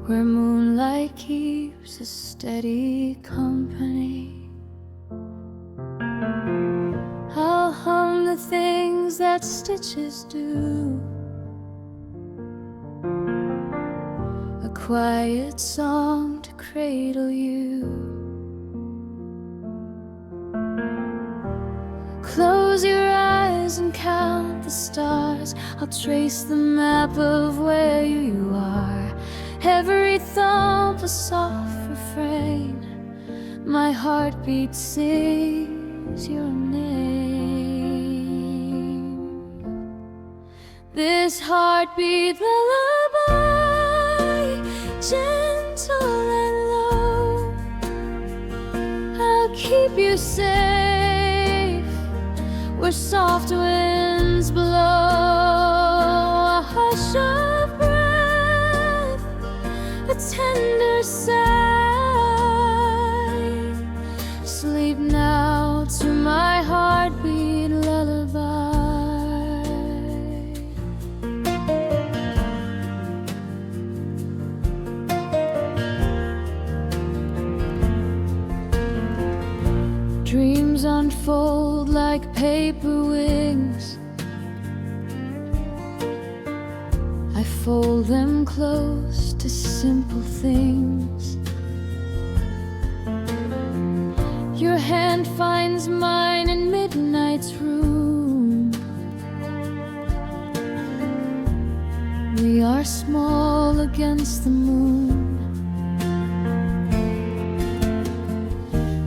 where moonlight keeps a steady company. I'll hum the things that stitches do, a quiet song to cradle you. Close your eyes and count the stars. I'll trace the map of where you are. Every thump a soft refrain. My heartbeat sings your name. This heartbeat lullaby, gentle and low. I'll keep you safe where soft winds blow. A hush of breath, a tender sigh. Sleep now to my heartbeat lullaby. Dreams unfold like paper wings. I fold them close to simple things. Your hand finds mine in midnight's room. We are small against the moon.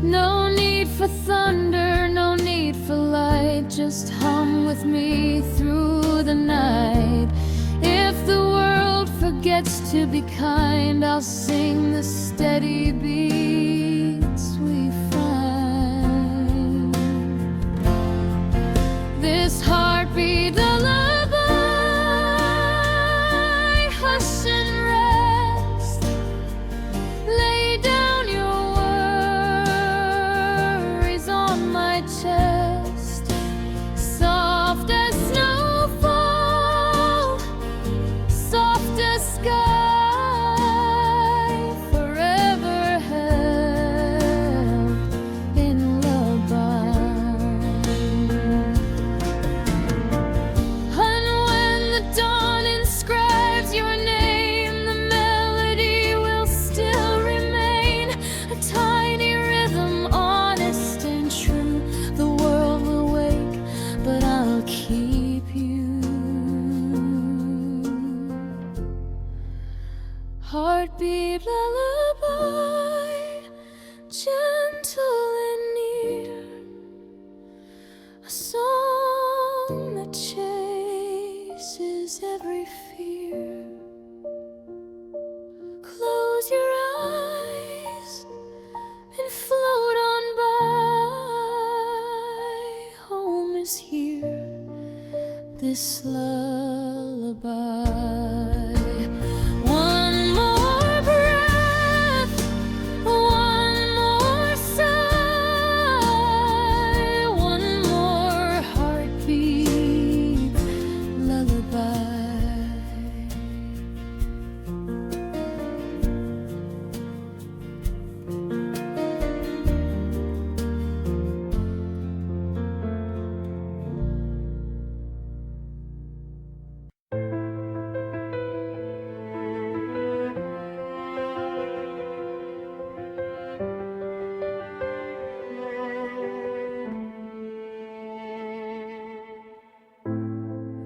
No need for thunder, no need for light. Just hum with me through the night. If the world forgets to be kind, I'll sing the steady beats we find. This heartbeat lullaby, hush and rest. Lay down your worries on my chest. Soft as snowfall, soft as sky, forever held in lullaby. And when the dawn inscribes your name, the melody will still remain a tiny rhythm, honest and true. The world will wake, but I'll keep you. Heartbeat lullaby, gentle and near, a song that chases every fear. Close your eyes and float on by. Home is here, this lullaby. One more breath, one more sigh, one more heartbeat lullaby.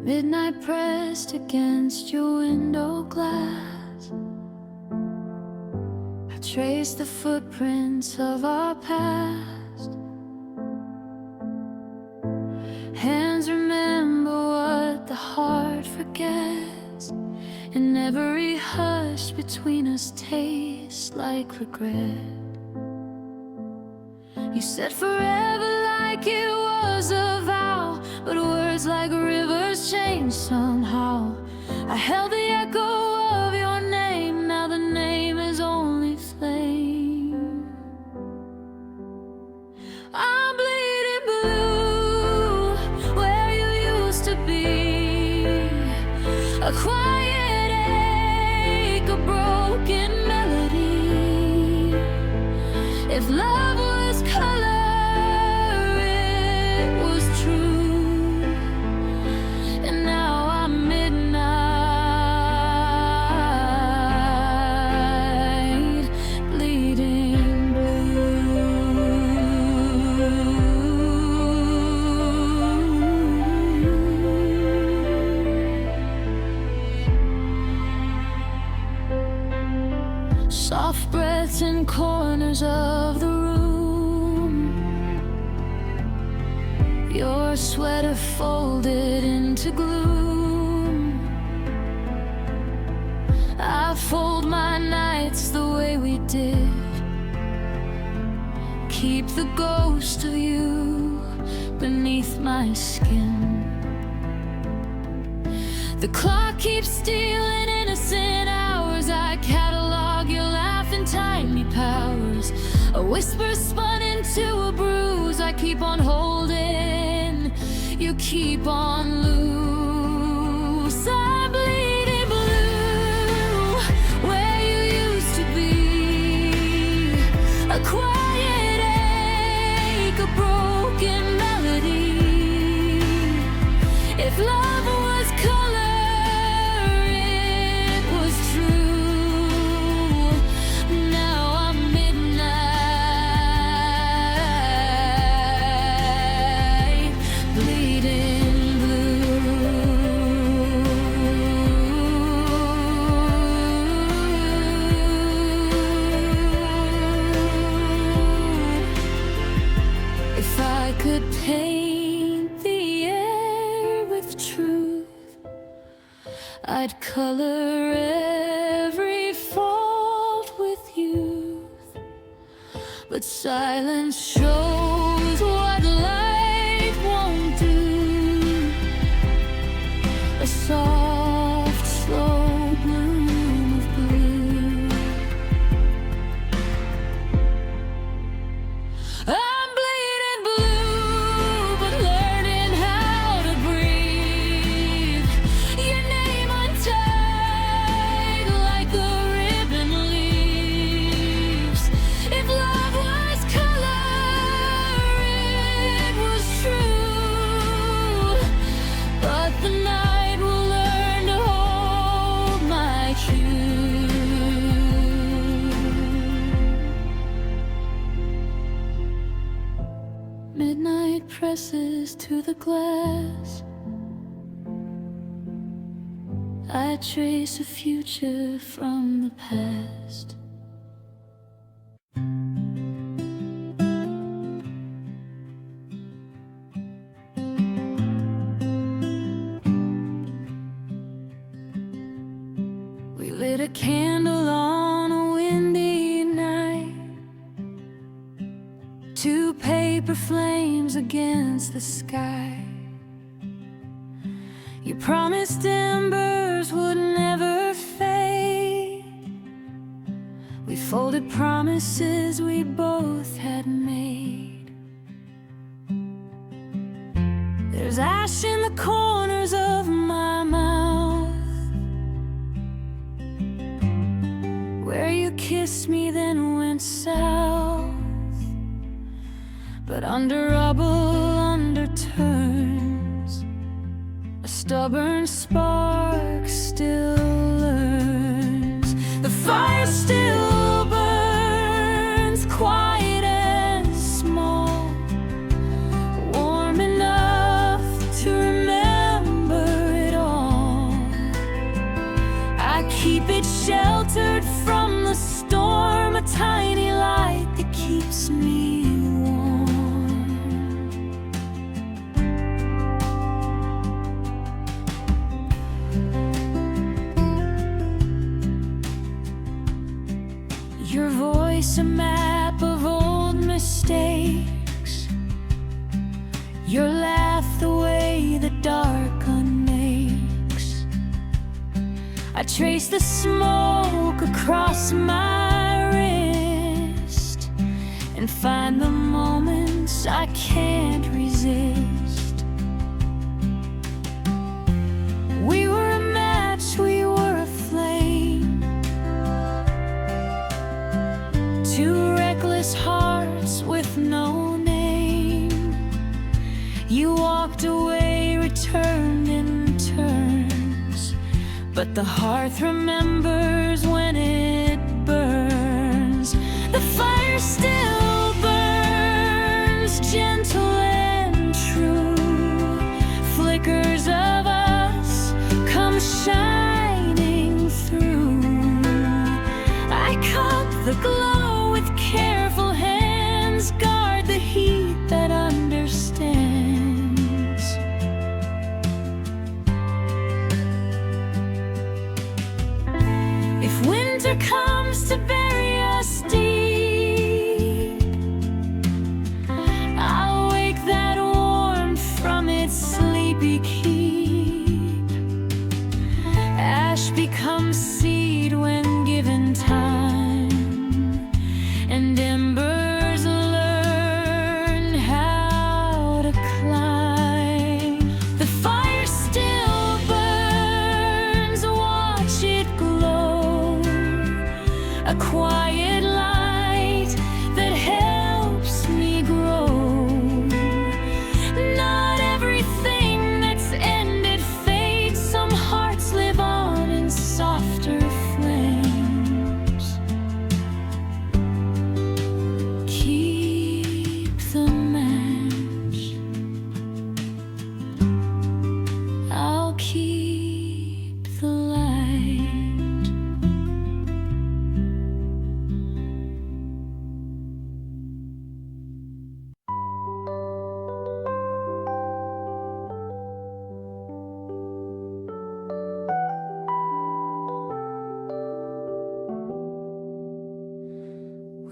Midnight pressed against your window glass. I trace the footprints of our past. Hands remember what the heart forgets, and every hush between us tastes like regret. You said forever like it was a vow, but words like rivers change somehow. I held the echo of your name, now the name is only flame. I'm bleeding blue, where you used to be. A quiet ache, a broken If love was color, it was true. And now I'm midnight, bleeding blue. Soft breaths in corners of the room, your sweater folded into gloom. I fold my nights the way we did, keep the ghost of you beneath my skin. The clock keeps stealing innocent hours. I catalog your laughing tiny powers. A whisper spun into a bruise. I keep on holding, you keep on loose. I'm bleeding blue, where you used to be. A quiet ache, a broken melody. If love was color, it was true. Now I'm midnight, bleeding blue. If I could paint the air with truth, I'd color every fault with youth. But silence shows what light won't do. A soft, slow bloom of blue. I'm bleeding blue, but learning how to breathe. Your name untied like the ribbon leaves. If love was color, it was true. But the night will learn to hold my cue. Midnight presses to the glass. I trace a future from the past. We lit a candle on a windy night, two paper flames against the sky. You promised embers would never fade. We folded promises we both had made. There's ash in the corners of my mouth, where you kissed me then went south. But under rubble, underturns, a stubborn spark still learns. The fire still burns, quiet and small, warm enough to remember it all. I keep it sheltered from the storm, a tiny light that keeps me your voice, a map of old mistakes. Your laugh, the way the dark unmakes. I trace the smoke across my wrist and find the moments I can't resist. We were a match, we were a flame, two reckless hearts but the hearth remembers when it burns. The fire still burns, gentle and true. Flickers of us come shining through. I cup the glow with careful hands, guard the heat that understands. If winter comes to bury us deep, I'll wake that warmth from its sleepy keep. Ash becomes seed when given time, and embers learn how to climb. The fire still burns, watch it glow, a quiet light that helps me grow. Not everything that's ended fades, some hearts live on in softer flames. Keep the match, I'll keep the light.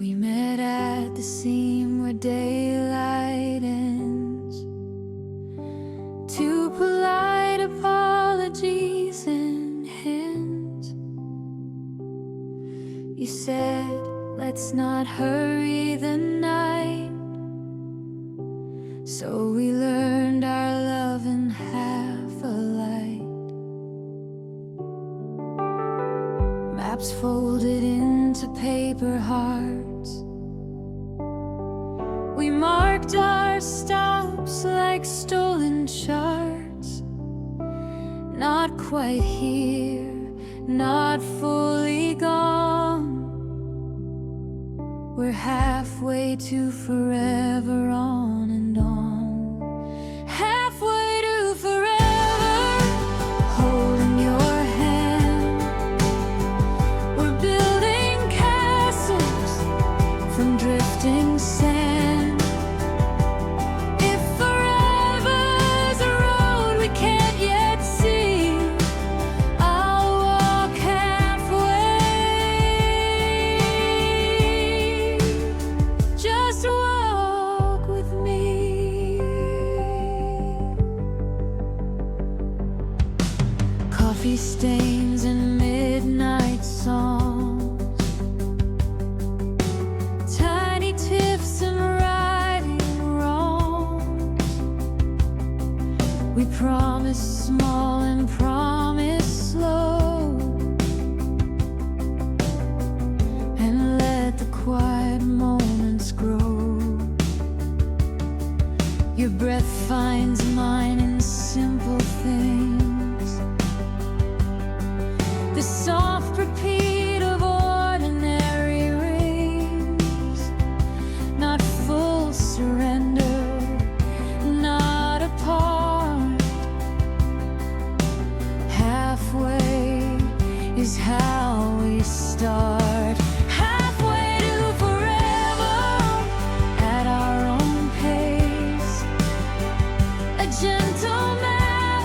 We met at the seam where daylight ends. Two polite apologies and hands. You said, let's not hurry the night. So we learned our love in half a light. Maps folded into paper hearts. We marked our stops like stolen charts. Not quite here, not fully gone. We're halfway to forever, on and on. Halfway to forever, holding your hand. We're building castles from drifting sand. If forever's a road we can't yet see, I'll walk halfway. Just walk with me. Coffee stains and midnight songs, tiny tiffs and righting wrongs. We promise small and promise slow, and let the quiet moments grow. Your breath finds mine in simple things, the soft repeat of ordinary rings. Not full surrender, not apart. Halfway is how we start. Halfway to forever, at our own pace. A gentle map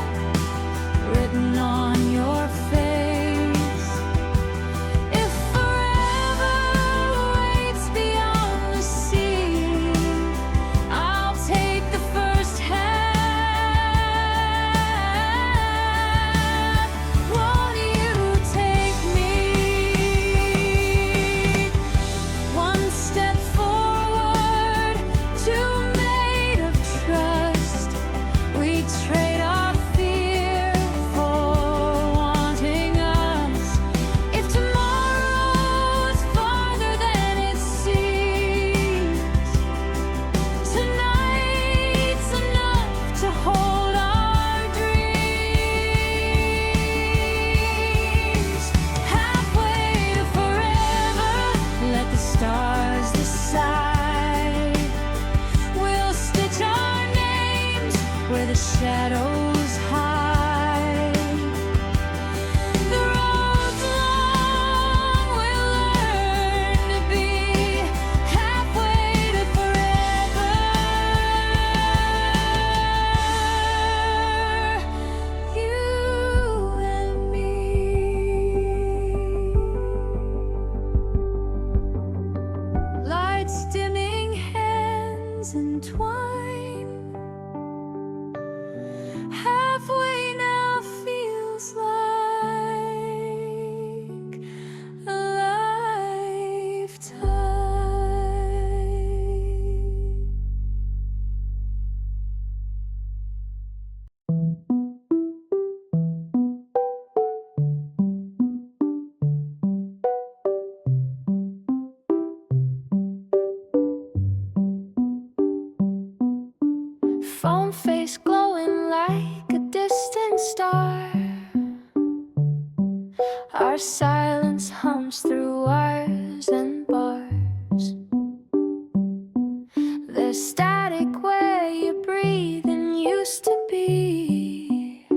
written on your face. If forever waits beyond the sea, I'll take the first half. Won't you take me? phone face glowing like a distant star. Our silence hums through wires and bars. There's static where you breathe and used to be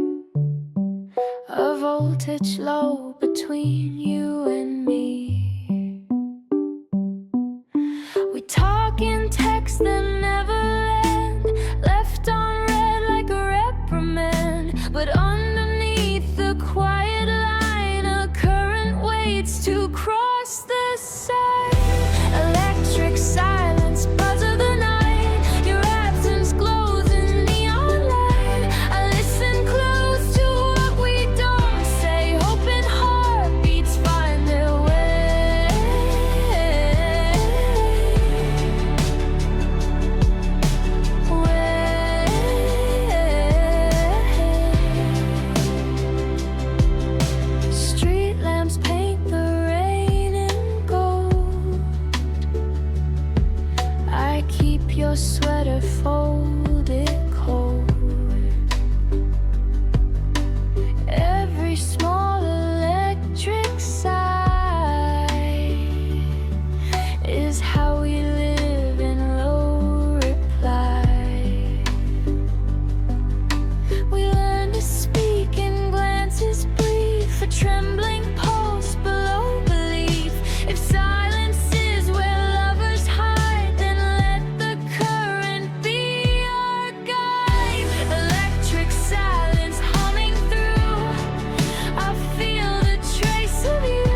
a voltage low between you and me. We talk in text that never end, left on red like a reprimand. But underneath the quiet line, a current waits to cross the side. Electric silence, buzz of the night. Your absence glows in neon light. I listen close to what we don't say, hoping heartbeats find their way. Street lamps paint the rain in gold. I keep your sweater folded cold. Every small electric sigh is how we live in low reply. We learn to speak in glances brief, a trembling pulse below belief. If silence is where lovers hide, then let the current be our guide. Electric silence humming through. I feel the trace of you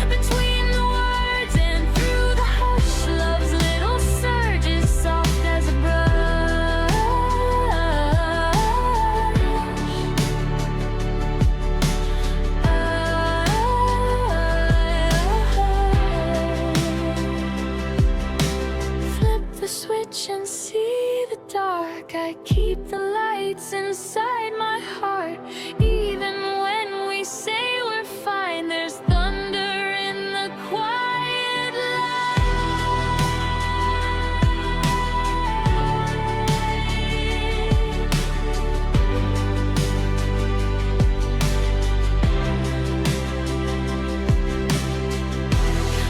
between the words and through the hush. Love's little surges, soft as a brush. Flip the switch and see the dark. I keep the lights inside my heart. Even when we say we're fine, there's thunder in the quiet light.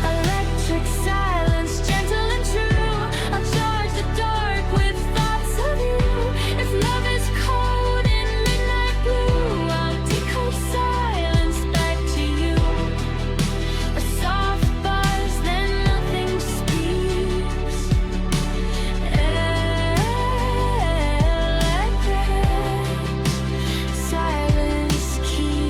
Electric silence, gentle and true. I'll charge the dark with thoughts of you. If love is cold in midnight blue, I'll decode silence back to you. A soft buzz, then nothing speaks. Electric silence keeps.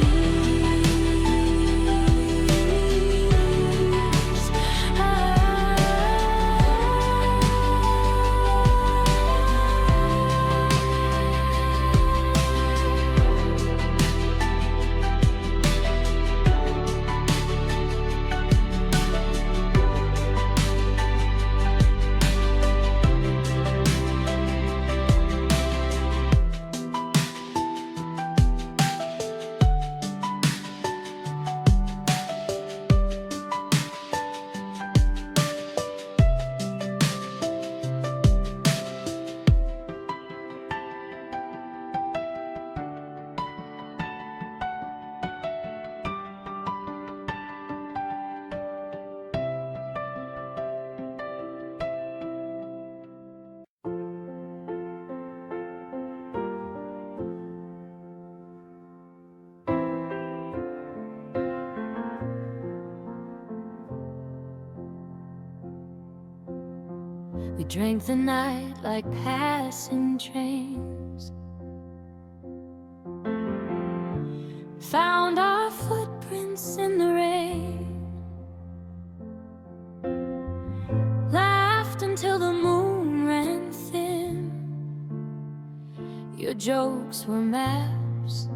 We drank the night like passing trains, found our footprints in the rain, laughed until the moon ran thin. Your jokes were maps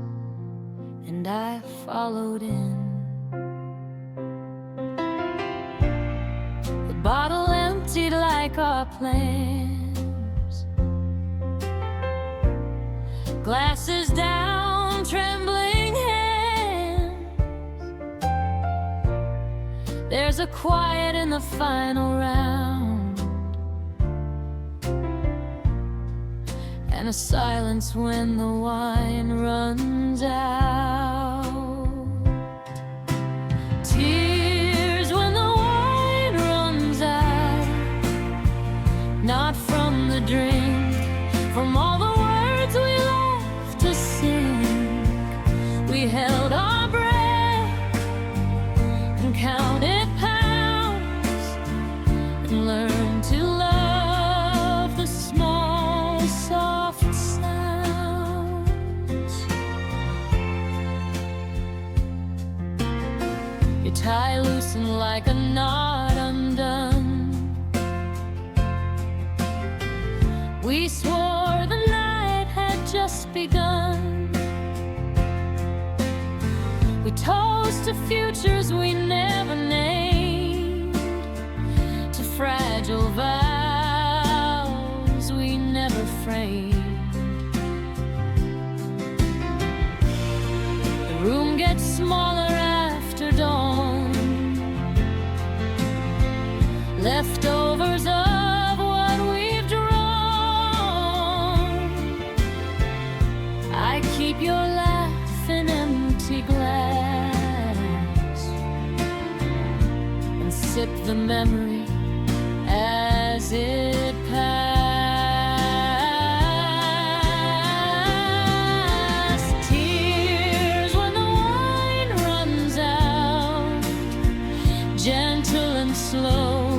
and I followed in. The bottle emptied like our plans, glasses down, trembling hands. There's a quiet in the final round, and a silence when the wine runs out. Tears when the wine runs out, not from the drink, from all the words we left to sing. We held our breath and counted pounds and learned to love the small, soft sounds. Your tie loosened like a knot undone. We swore the night had just begun. We toast to futures we never named, to fragile vows we never framed. The room gets smaller after dawn, leftovers of what we've drawn. I keep your laugh in empty glass and sip the memory as it passed. Tears when the wine runs out, gentle and slow.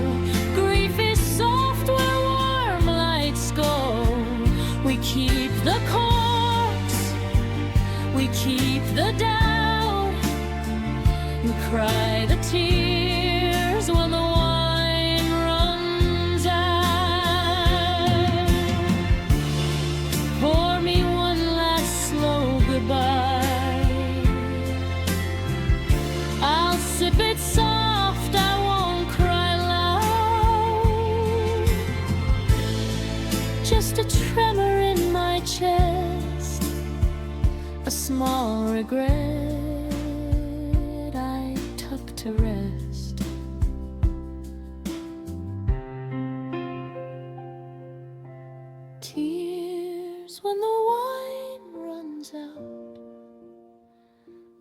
Grief is soft where warm lights go. We keep the corpse, we keep the doubt, and cry the tears when the wine runs out. Pour me one last slow goodbye. I'll sip it soft, I won't cry loud. Just a tremor in my chest, a small regret I tuck to rest. Tears when the wine runs out,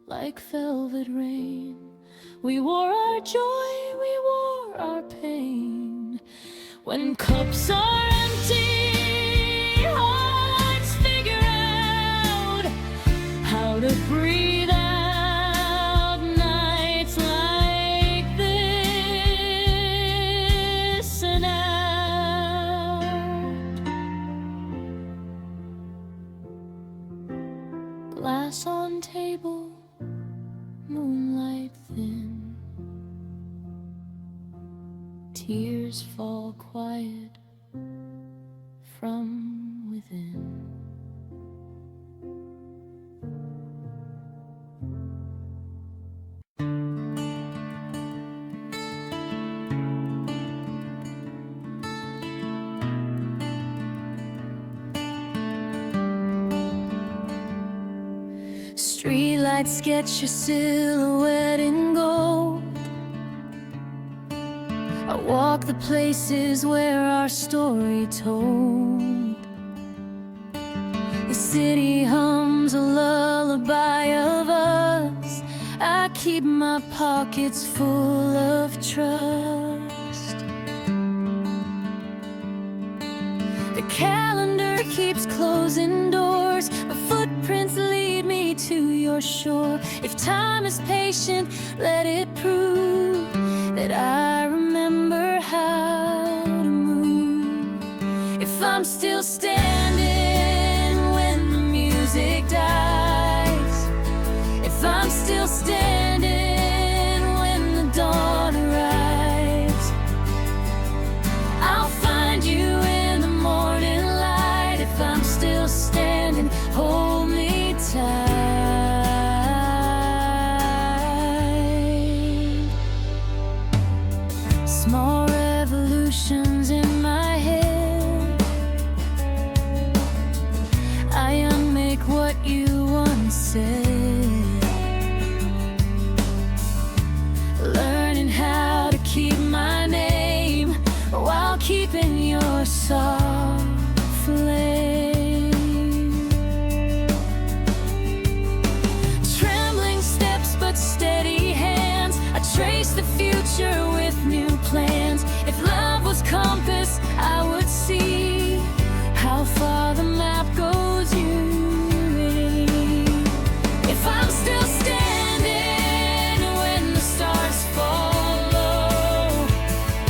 like velvet rain. We wore our joy, we wore our pain. When cups are empty, hearts figure out how to breathe out nights like this and out. Glass on table, moonlight thin. Tears fall quiet from within. Streetlights sketch your silhouette in gold. I walk the places where our story told. The city hums a lullaby of us. I keep my pockets full of trust. The calendar keeps closing doors, but footprints lead me to your shore. If time is patient, let it prove that I remember how to move. If I'm still standing when the music dies, if I'm still standing when the dawn arrives, I'll find you in the morning light. If I'm still standing, hold me tight. Small revolutions in my head, I unmake what you once said. Learning how to keep my name while keeping your soft flame. future with new plans. If love was compass, I would see how far the map goes you. If I'm still standing when the stars fall low,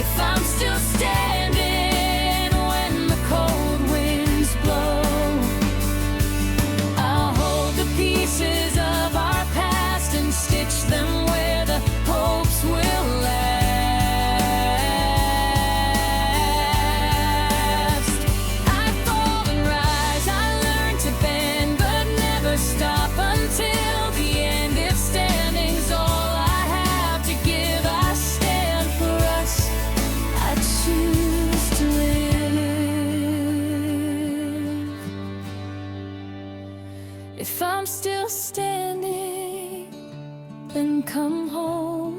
if I'm still standing when the cold winds blow, I'll hold the pieces of our past and stitch them where the hopes will last. I fall and rise, I learn to bend, but never stop until the end. If standing's all I have to give, I stand for us. I choose to live. If I'm still standing, then come home.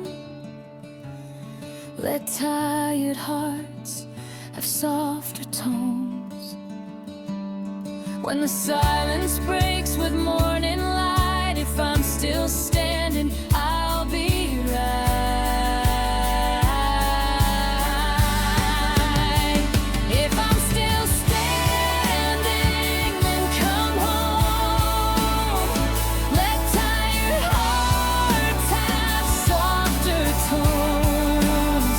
Let tired hearts have softer tones. When the silence breaks with morning light, if I'm still standing, I'll be right. If I'm still standing, then come home. Let tired hearts have softer tones.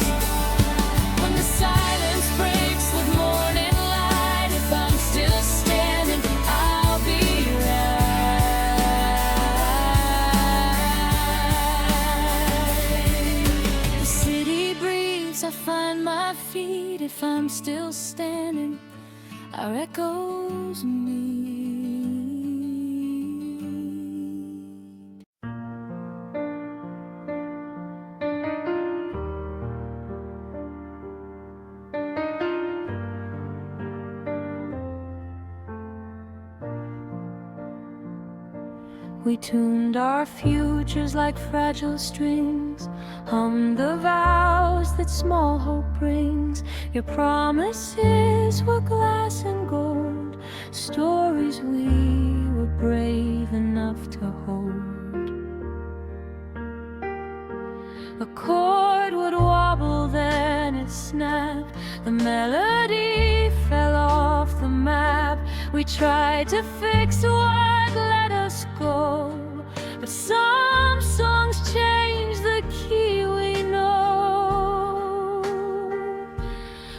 When the silence breaks with morning light, if I'm still standing, I'll be right. The city breathes, I find my feet. If I'm still standing, our echoes meet. We tuned our futures like fragile strings, hummed the vows that small hope brings. Your promises were glass and gold, stories we were brave enough to hold. A chord would wobble, then it snapped. The melody fell off the map. We tried to fix what let us go, but some songs change the key we know.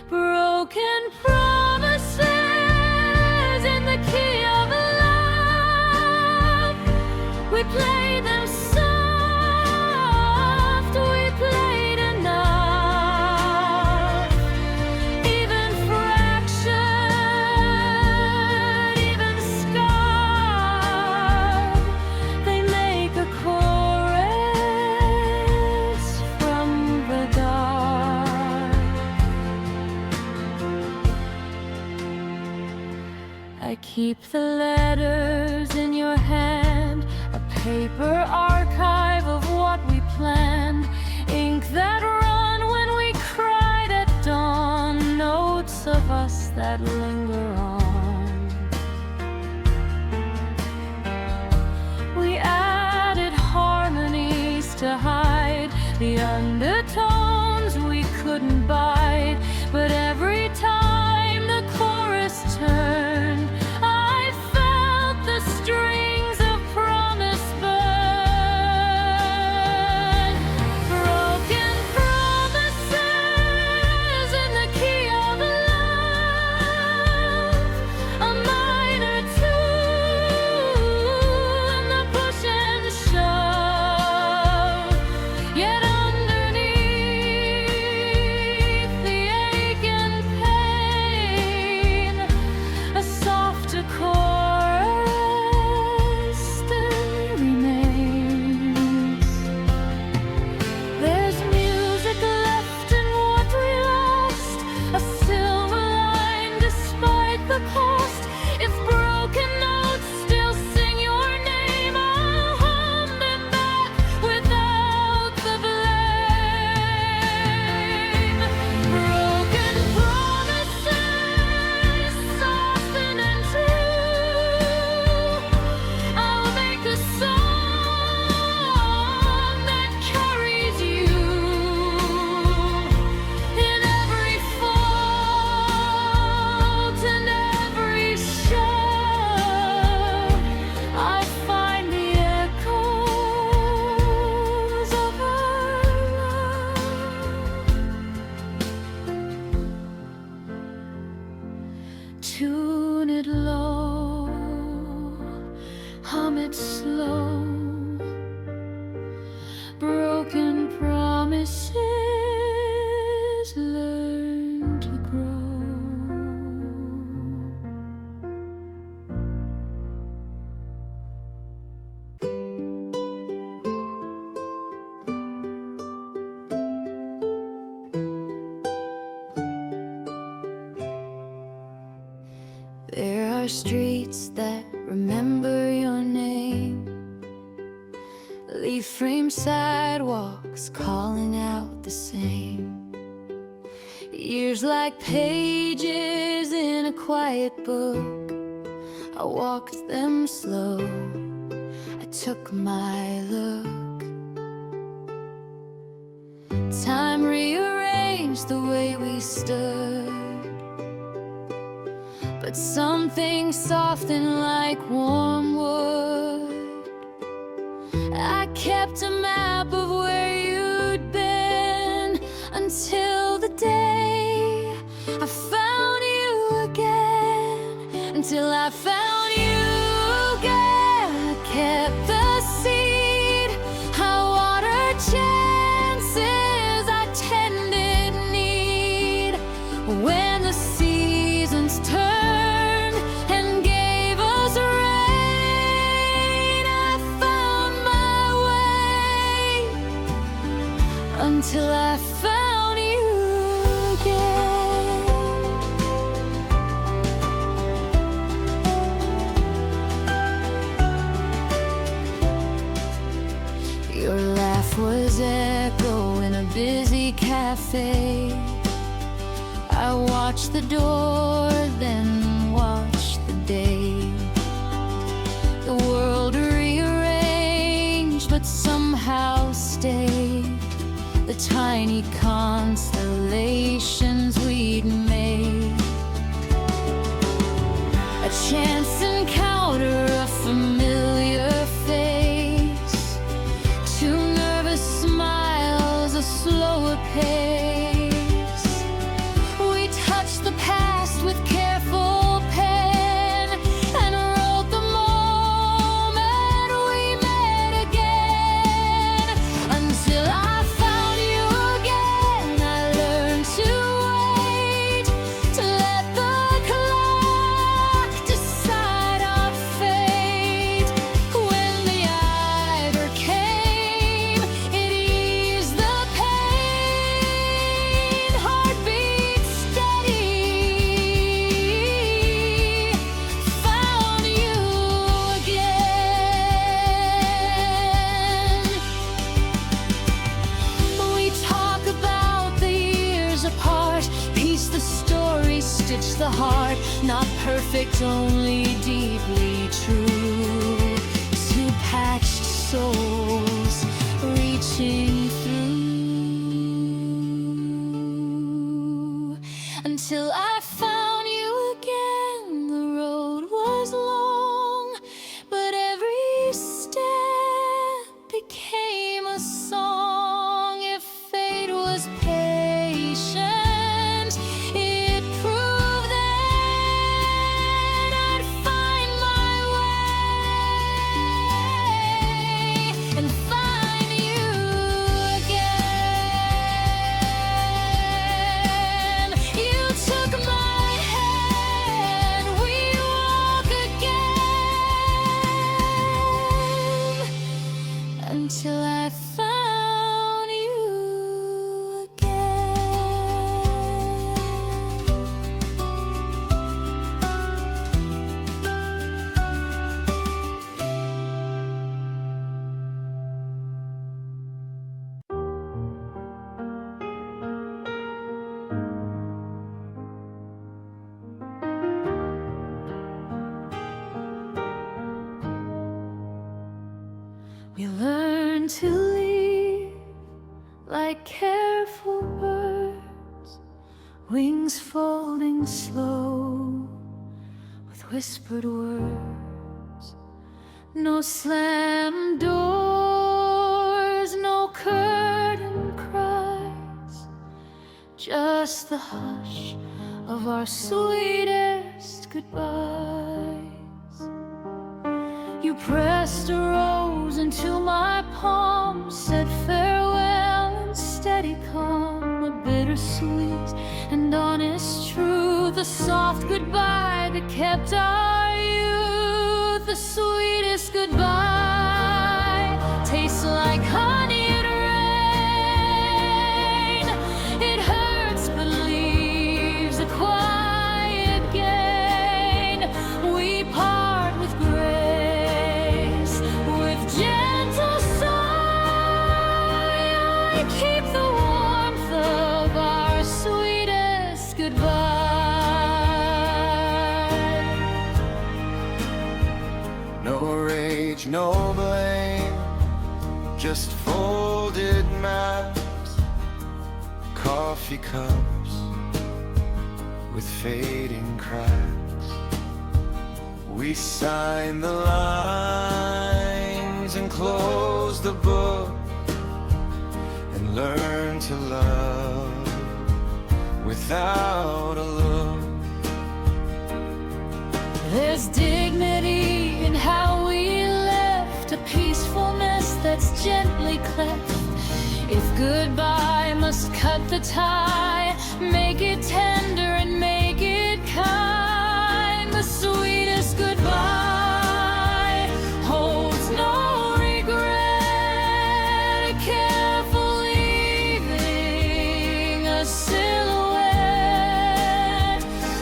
Broken promises in the key of love. We played them soft, we played enough. Even fractured, even scarred, they make a chorus from the dark. I keep the letters in your hand, a paper archive of what we planned, ink that run when we cried at dawn, notes of us that linger on. We added harmonies to hide the undertones we couldn't bite, but every time the chorus turned, I felt the strings of promise burn. Broken promises in the key of love, a minor tune, the push and shove. Yet underneath the ache and are streets that remember your name, leaf-frame sidewalks calling out the same. Years like pages in a quiet book, I walked them slow, I took my look. Time rearranged the way we stood, but something softened like warm wood. I kept a map of where you'd been until the day I found you again. Until I found you again, I kept the seed, I watered chances I tended need. When the seasons turned and gave us rain, I found my way until I found you again. Your laugh was echo in a busy cafe. I watched the door, then watched the day. The world rearranged, but somehow stayed. The tiny constellations we'd made. A chance encounter, a familiar face, two nervous smiles, a slower pace. We touched the past with careful pen and wrote the moment we met again. Until I found you again, I learned to wait, to let the clock decide our fate. When the either came, it eased the pain. Heartbeat steady, found you again. We talk about the years apart, piece the story, stitch the heart. Not perfect, only deeply true. Two patched souls reaching through. Until I found you again, the road was long, but every step became a song. If fate was patient, it proved that I'd find my way and find you again. You took my hand, we walk again until I found you again. We learn to leave like careful birds, wings folding slow with whispered words. No slam doors, no curtain cries, just the hush of our sweetest goodbyes. You pressed a rose into my palm, said farewell in steady calm, a bittersweet and honest truth, a soft goodbye that kept our youth. The sweetest goodbye tastes like honey and rain. It hurts but leaves a quiet gain. We coffee cups with fading cracks. We sign the lines and close the book and learn to love without a look. There's dignity in how we left, a peacefulness that's gently cleft. If goodbye must cut the tie, make it tender and make it kind. The sweetest goodbye holds no regret, a careful leaving, a silhouette.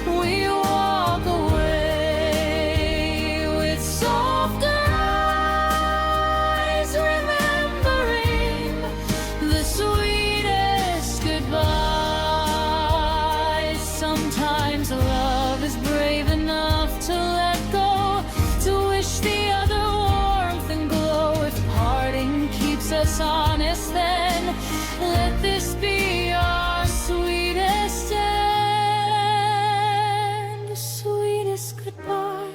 We walk away with softer eyes, remembering the sweetest goodbye. Sometimes love is brave enough to let go, to wish the other warmth and glow. If parting keeps us honest, then let this be our sweetest end, the sweetest goodbye,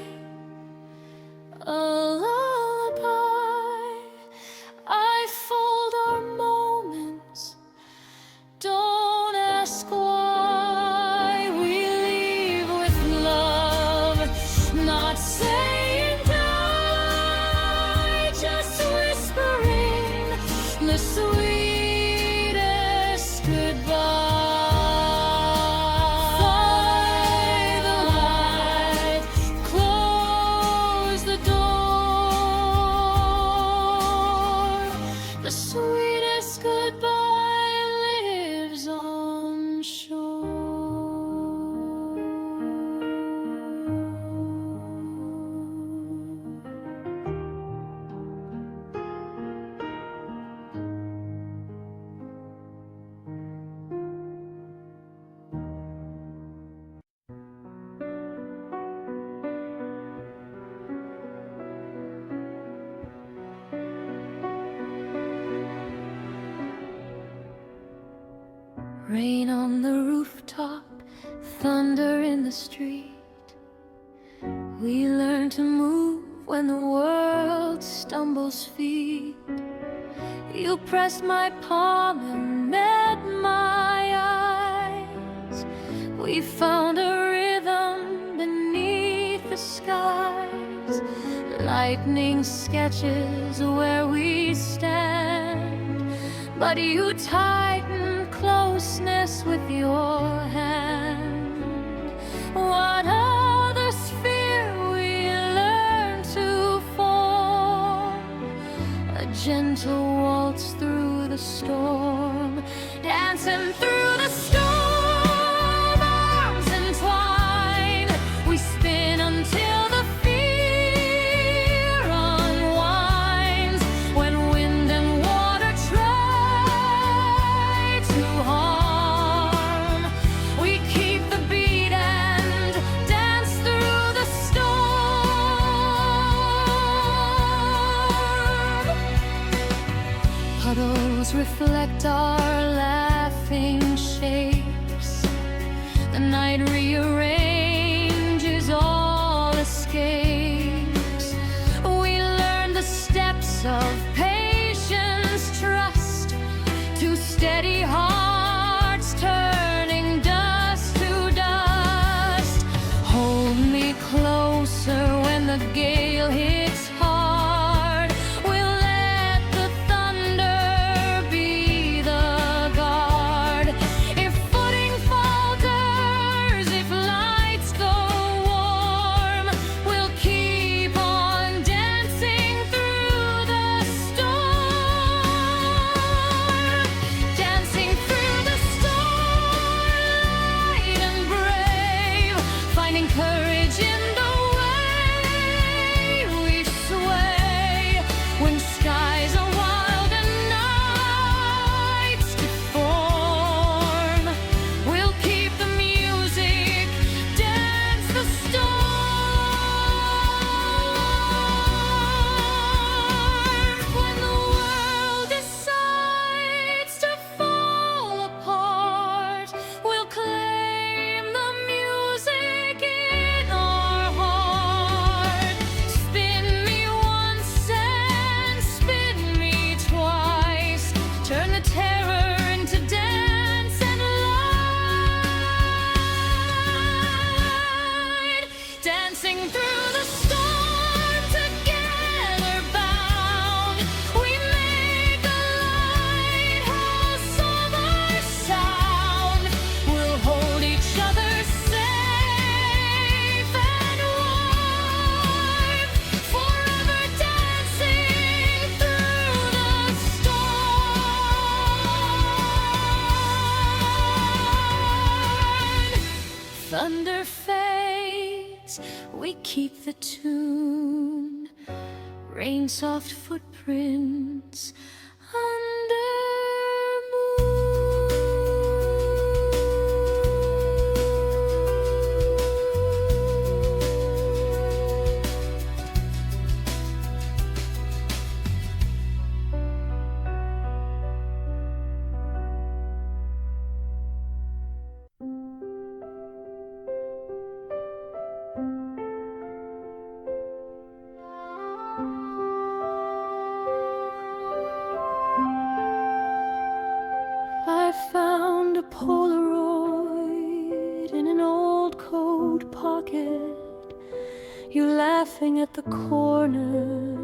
a lullaby. I fold our moments, don't ask why. We leave with love, not saying die, just whispering the sweetest goodbye. Fly the light, close the door. The sweetest goodbye lives on shore. Rain on the rooftop, thunder in the street. We learn to move when the world stumbles feet. You pressed my palm and met my eyes. We found a rhythm beneath the skies. Lightning sketches where we stand, but you tighten closeness with your hand. What other sphere we learn to form, a gentle waltz through the storm, dancing through the storm, arms entwined. We spin until the fear unwinds. When wind and water try to harm, we keep the beat and dance through the storm. Puddles reflect our laughing shapes. The night rearranges all escapes. We learn the steps of patience, trust, to steady hearts turning dust to dust. Hold me closer when the gale hits hard. We'll let the thunder be the Thunder fades, we keep the tune. Rain soft footprints under I found a Polaroid in an old coat pocket. You laughing at the corner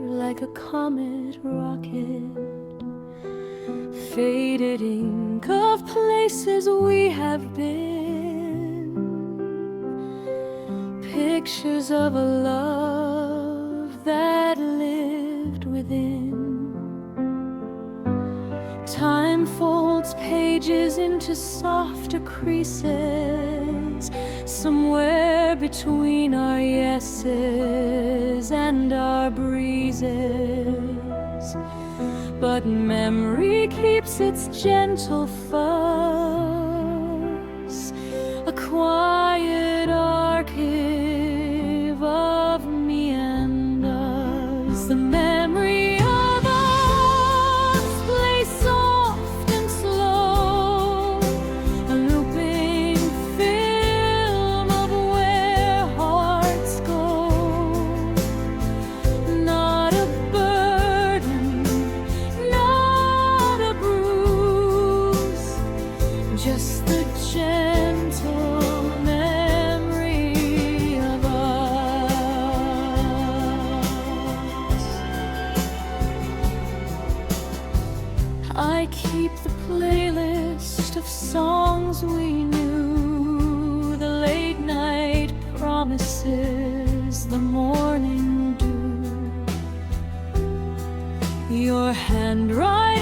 like a comet rocket. Faded ink of places we have been. Pictures of a love that lived within. Time folds pages into softer creases, somewhere between our yeses and our breezes. But memory keeps its gentle fuss, a quiet archive of me and us. The memory just the gentle memory of us. I keep the playlist of songs we knew, the late night promises, the morning dew, your handwriting